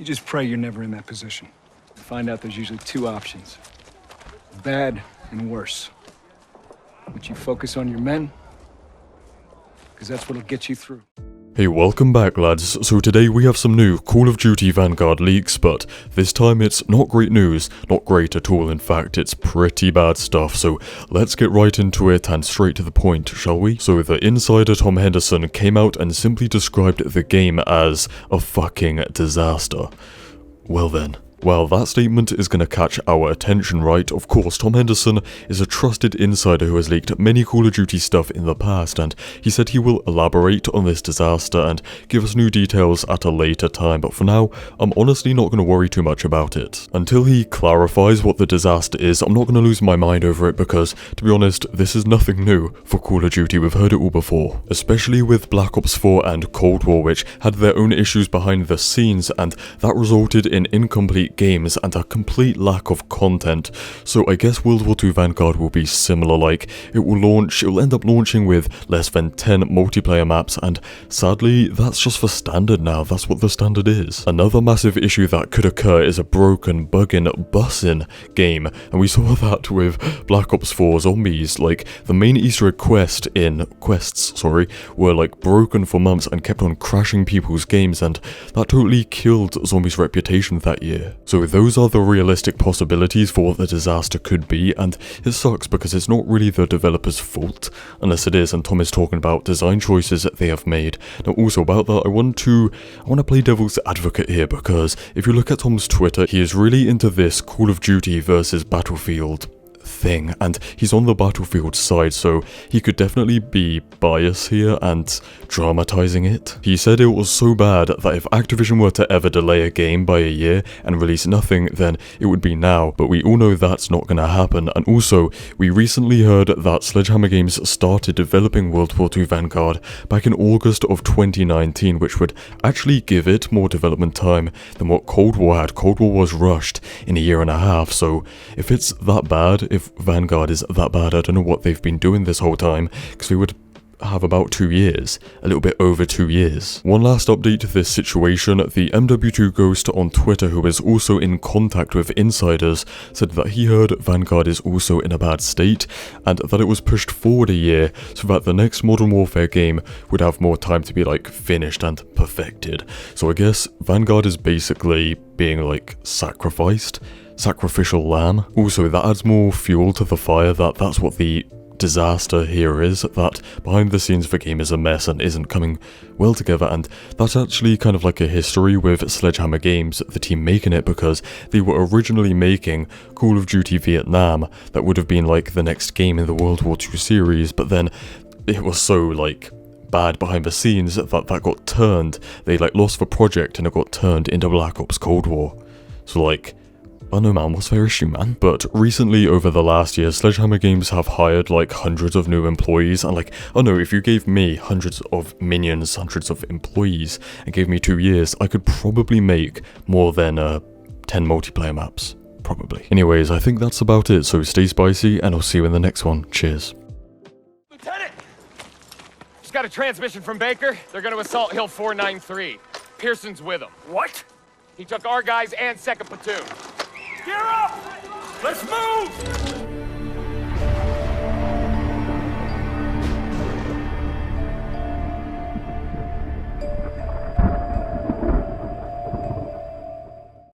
You just pray you're never in that position. You find out there's usually two options. Bad and worse. But you focus on your men, because that's what'll get you through. Hey, welcome back lads. So today we have some new Call of Duty Vanguard leaks, but this time it's not great news, not great at all, in fact it's pretty bad stuff, so let's get right into it and straight to the point, shall we? So the insider Tom Henderson came out and simply described the game as a fucking disaster. Well then. Well, that statement is going to catch our attention, right? Of course, Tom Henderson is a trusted insider who has leaked many Call of Duty stuff in the past, and he said he will elaborate on this disaster and give us new details at a later time, but for now, I'm honestly not going to worry too much about it. Until he clarifies what the disaster is, I'm not going to lose my mind over it because, to be honest, this is nothing new for Call of Duty, we've heard it all before. Especially with Black Ops 4 and Cold War, which had their own issues behind the scenes, and that resulted in incomplete games and a complete lack of content. So I guess World War II Vanguard will be similar, like it will end up launching with less than 10 multiplayer maps, and sadly that's just the standard now, that's what the standard is. Another massive issue that could occur is a broken, bugging, bussin' game, and we saw that with Black Ops 4 Zombies. Like the main Easter egg quests were like broken for months and kept on crashing people's games, and that totally killed Zombies' reputation that year. So those are the realistic possibilities for what the disaster could be, and it sucks because it's not really the developer's fault, unless it is, and Tom is talking about design choices that they have made. Now also about that, I want to play devil's advocate here, because if you look at Tom's Twitter, he is really into this Call of Duty versus Battlefield thing, and he's on the Battlefield side, so he could definitely be biased here and dramatizing it. He said it was so bad that if Activision were to ever delay a game by a year and release nothing, then it would be now, but we all know that's not gonna happen. And also, we recently heard that Sledgehammer Games started developing World War II Vanguard back in August of 2019, which would actually give it more development time than what Cold War had. Cold War was rushed in a year and a half, so if it's that bad, if Vanguard is that bad, I don't know what they've been doing this whole time, because we would have about 2 years, a little bit over 2 years. One last update to this situation, the MW2 Ghost on Twitter, who is also in contact with insiders, said that he heard Vanguard is also in a bad state, and that it was pushed forward a year so that the next Modern Warfare game would have more time to be like finished and perfected. So I guess Vanguard is basically being like sacrificial lamb. Also, that adds more fuel to the fire that that's what the disaster here is, that behind the scenes the game is a mess and isn't coming well together, and that's actually kind of like a history with Sledgehammer Games, the team making it, because they were originally making Call of Duty Vietnam that would have been like the next game in the World War II series, but then it was so like bad behind the scenes that got turned, they like lost the project and it got turned into Black Ops Cold War. So like, oh no man, what's their issue, man? But recently, over the last year, Sledgehammer Games have hired like hundreds of new employees, and like, oh no, if you gave me hundreds of minions, hundreds of employees, and gave me 2 years, I could probably make more than 10 multiplayer maps. Probably. Anyways, I think that's about it, so stay spicy, and I'll see you in the next one. Cheers. Lieutenant! Just got a transmission from Baker. They're gonna assault Hill 493. Pearson's with them. What? He took our guys and 2nd Platoon. Gear up! Let's move!